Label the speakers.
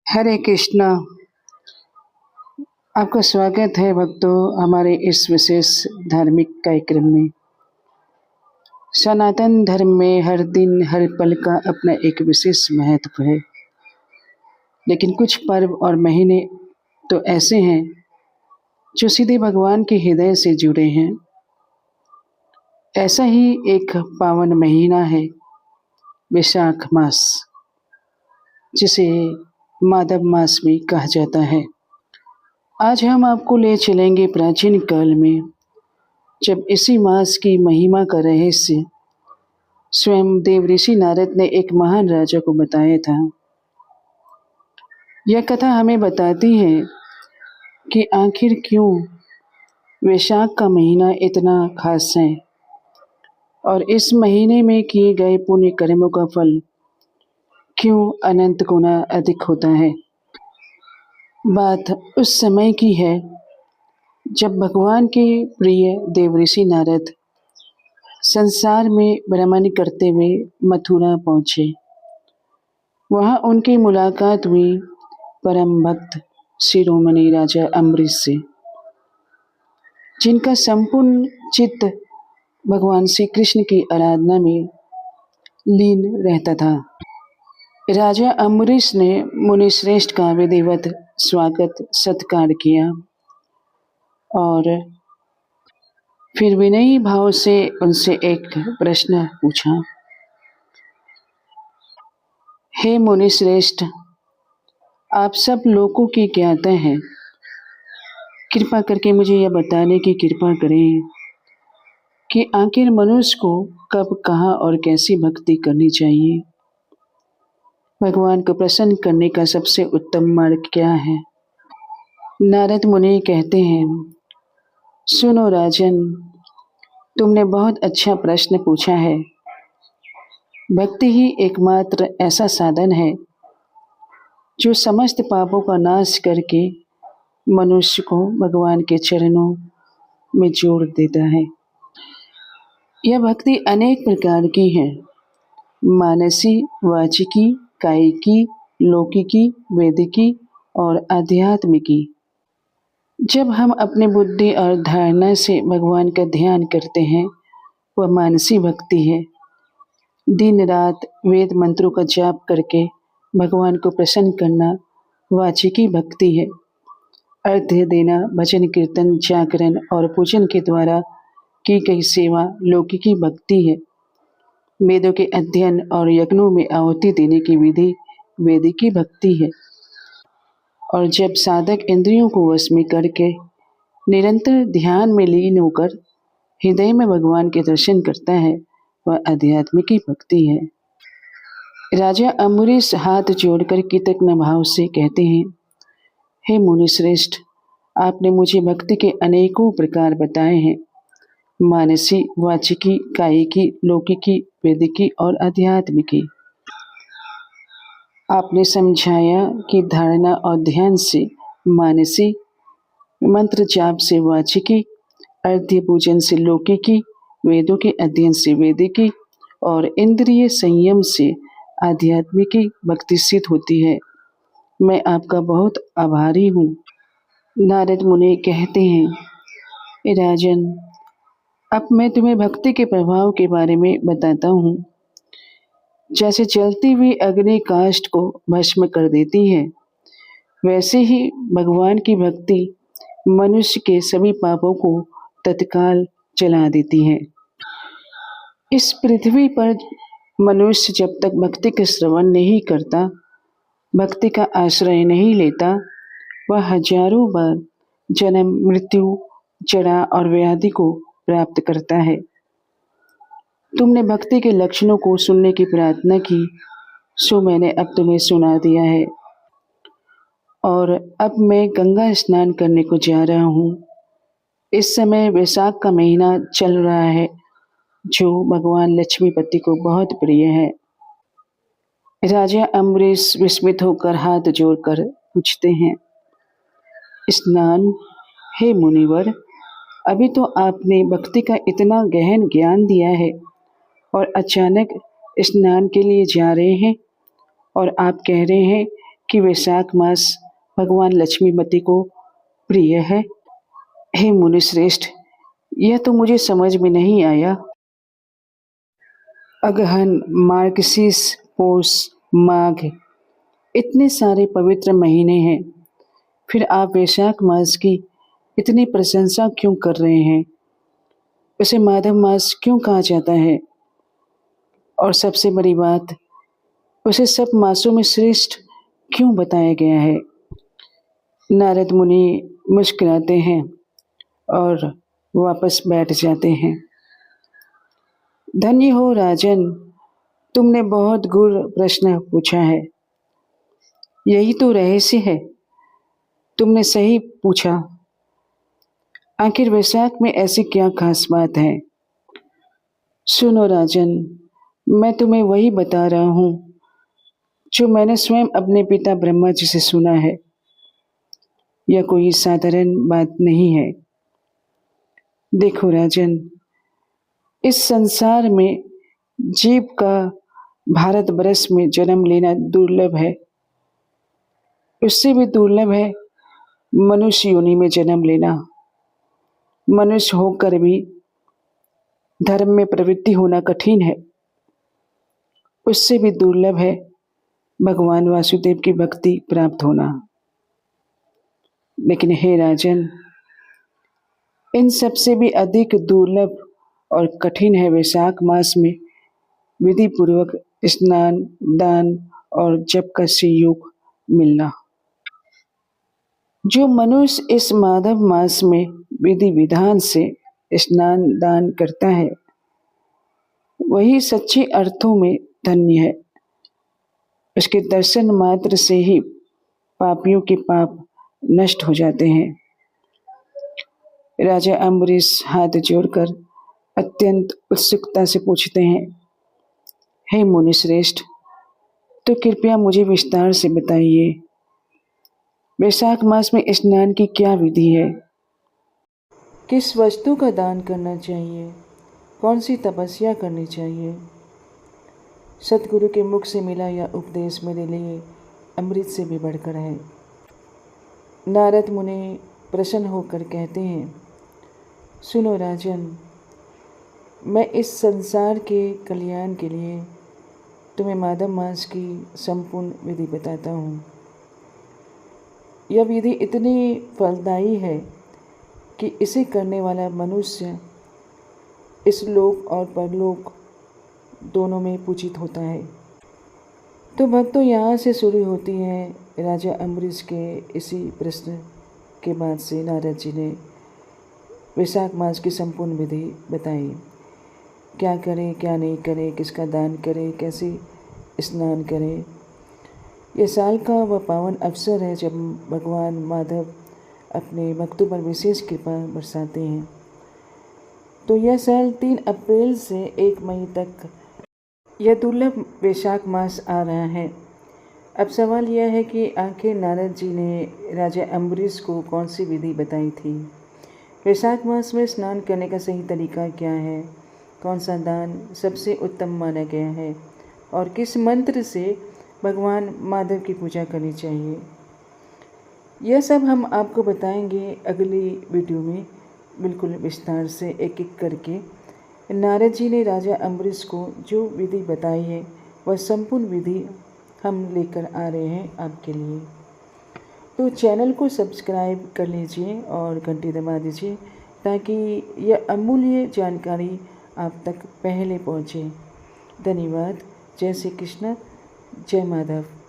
Speaker 1: हरे कृष्णा। आपका स्वागत है भक्तों हमारे इस विशेष धार्मिक कार्यक्रम में। सनातन धर्म में हर दिन हर पल का अपना एक विशेष महत्व है, लेकिन कुछ पर्व और महीने तो ऐसे हैं जो सीधे भगवान के हृदय से जुड़े हैं। ऐसा ही एक पावन महीना है वैशाख मास, जिसे माधव मास भी कहा जाता है। आज हम आपको ले चलेंगे प्राचीन काल में, जब इसी मास की महिमा का रहस्य स्वयं देवऋषि नारद ने एक महान राजा को बताया था। यह कथा हमें बताती है कि आखिर क्यों वैशाख का महीना इतना खास है और इस महीने में किए गए पुण्य कर्मों का फल क्यों अनंत गुना अधिक होता है। बात उस समय की है जब भगवान के प्रिय देवऋषि नारद संसार में भ्रमण करते हुए मथुरा पहुंचे। वहां उनकी मुलाकात हुई परम भक्त शिरोमणि राजा अम्बरीश से, जिनका संपूर्ण चित्त भगवान श्री कृष्ण की आराधना में लीन रहता था। राजा अम्बरीश ने मुनिश्रेष्ठ का विधिवत स्वागत सत्कार किया और फिर विनयी भाव से उनसे एक प्रश्न पूछा। हे मुनिश्रेष्ठ, आप सब लोगों की ज्ञाता हैं, कृपा करके मुझे यह बताने की कृपा करें कि आखिर मनुष्य को कब, कहाँ और कैसी भक्ति करनी चाहिए। भगवान को प्रसन्न करने का सबसे उत्तम मार्ग क्या है। नारद मुनि कहते हैं, सुनो राजन, तुमने बहुत अच्छा प्रश्न पूछा है। भक्ति ही एकमात्र ऐसा साधन है जो समस्त पापों का नाश करके मनुष्य को भगवान के चरणों में जोड़ देता है। यह भक्ति अनेक प्रकार की है, मानसी, वाचिकी, कायिकी, लौकिकी, वैदिकी और आध्यात्मिकी। जब हम अपनी बुद्धि और धारणा से भगवान का ध्यान करते हैं, वह मानसी भक्ति है। दिन रात वेद मंत्रों का जाप करके भगवान को प्रसन्न करना वाचिकी भक्ति है। अर्घ्य देना, भजन कीर्तन, जागरण और पूजन के द्वारा की गई सेवा लौकिकी भक्ति है। वेदों के अध्ययन और यज्ञों में आहुति देने की विधि वैदिकी भक्ति है। और जब साधक इंद्रियों को वश में करके निरंतर ध्यान में लीन होकर हृदय में भगवान के दर्शन करता है, वह आध्यात्मिकी भक्ति है। राजा अम्बरीश हाथ जोड़कर कृतज्ञ भाव से कहते हैं, हे मुनिश्रेष्ठ, आपने मुझे भक्ति के अनेकों प्रकार बताए हैं, मानसी, वाचिकी, कायिकी, लौकिकी, वैदिकी और आध्यात्मिकी। आपने समझाया कि धारणा और ध्यान से मानसी, मंत्र जाप से वाचिकी, अर्घ्य पूजन से लौकिकी, वेदों के अध्ययन से वैदिकी और इंद्रिय संयम से आध्यात्मिकी भक्ति सिद्ध होती है। मैं आपका बहुत आभारी हूँ। नारद मुनि कहते हैं, राजन, अब मैं तुम्हें भक्ति के प्रभाव के बारे में बताता हूँ। जैसे जलती हुई अग्नि काष्ठ को भस्म कर देती है, वैसे ही भगवान की भक्ति मनुष्य के सभी पापों को तत्काल जला देती है। इस पृथ्वी पर मनुष्य जब तक भक्ति का श्रवण नहीं करता, भक्ति का आश्रय नहीं लेता, वह हजारों बार जन्म, मृत्यु, जड़ा और व्याधि को प्राप्त करता है। तुमने भक्ति के लक्षणों को सुनने की प्रार्थना की, सो मैंने अब तुम्हें सुना दिया है। और अब मैं गंगा स्नान करने को जा रहा हूँ। इस समय वैशाख का महीना चल रहा है, जो भगवान लक्ष्मीपति को बहुत प्रिय है। राजा अम्बरीश विस्मित होकर हाथ जोड़कर पूछते हैं, स्नान? हे मुनिवर, अभी तो आपने भक्ति का इतना गहन ज्ञान दिया है और अचानक स्नान के लिए जा रहे हैं और आप कह रहे हैं कि वैशाख मास भगवान लक्ष्मीपति को प्रिय है? हे मुनिश्रेष्ठ, यह तो मुझे समझ में नहीं आया। अगहन, मार्गशीर्ष, पौष, माघ, इतने सारे पवित्र महीने हैं, फिर आप वैशाख मास की इतनी प्रशंसा क्यों कर रहे हैं? उसे माधव मास क्यों कहा जाता है? और सबसे बड़ी बात, उसे सब मासों में श्रेष्ठ क्यों बताया गया है? नारद मुनि मुस्कुराते हैं और वापस बैठ जाते हैं। धन्य हो राजन, तुमने बहुत गूढ़ प्रश्न पूछा है। यही तो रहस्य है। तुमने सही पूछा। आखिर वैशाख में ऐसी क्या खास बात है? सुनो राजन, मैं तुम्हें वही बता रहा हूँ जो मैंने स्वयं अपने पिता ब्रह्मा जी से सुना है। यह कोई साधारण बात नहीं है। देखो राजन, इस संसार में जीव का भारत वर्ष में जन्म लेना दुर्लभ है। उससे भी दुर्लभ है मनुष्य योनि में जन्म लेना। मनुष्य होकर भी धर्म में प्रवृत्ति होना कठिन है। उससे भी दुर्लभ है भगवान वासुदेव की भक्ति प्राप्त होना। लेकिन हे राजन, इन सब से भी अधिक दुर्लभ और कठिन है वैशाख मास में विधि पूर्वक स्नान, दान और जप का संयोग मिलना। जो मनुष्य इस माधव मास में विधि विधान से स्नान दान करता है, वही सच्चे अर्थों में धन्य है। उसके दर्शन मात्र से ही पापियों के पाप नष्ट हो जाते हैं। राजा अम्बरीश हाथ जोड़कर अत्यंत उत्सुकता से पूछते हैं, हे मुनिश्रेष्ठ, तो कृपया मुझे विस्तार से बताइए, वैशाख मास में स्नान की क्या विधि है? किस वस्तु का दान करना चाहिए? कौन सी तपस्या करनी चाहिए? सतगुरु के मुख से मिला यह उपदेश मेरे लिए अमृत से भी बढ़कर है। नारद मुनि प्रसन्न होकर कहते हैं, सुनो राजन, मैं इस संसार के कल्याण के लिए तुम्हें माधव मास की संपूर्ण विधि बताता हूँ। यह विधि इतनी फलदायी है कि इसे करने वाला मनुष्य इस लोक और परलोक दोनों में पूजित होता है। तो भक्तों, यहाँ से शुरू होती है राजा अम्बरीश के इसी प्रश्न के बाद से नारद जी ने वैशाख मास की संपूर्ण विधि बताई। क्या करें, क्या नहीं करें, किसका दान करें, कैसे स्नान करें। यह साल का वह पावन अवसर है जब भगवान माधव अपने भक्तों पर विशेष कृपा बरसाते हैं। तो यह साल 3 अप्रैल से 1 मई तक यह दुर्लभ वैशाख मास आ रहा है। अब सवाल यह है कि आखिर नारद जी ने राजा अम्बरीश को कौन सी विधि बताई थी? वैशाख मास में स्नान करने का सही तरीका क्या है? कौन सा दान सबसे उत्तम माना गया है? और किस मंत्र से भगवान माधव की पूजा करनी चाहिए? यह सब हम आपको बताएंगे अगली वीडियो में, बिल्कुल विस्तार से एक एक करके। नारद जी ने राजा अम्बरीश को जो विधि बताई है वह संपूर्ण विधि हम लेकर आ रहे हैं आपके लिए। तो चैनल को सब्सक्राइब कर लीजिए और घंटी दबा दीजिए ताकि यह अमूल्य जानकारी आप तक पहले पहुँचे। धन्यवाद। जय श्री कृष्ण, जय माधव।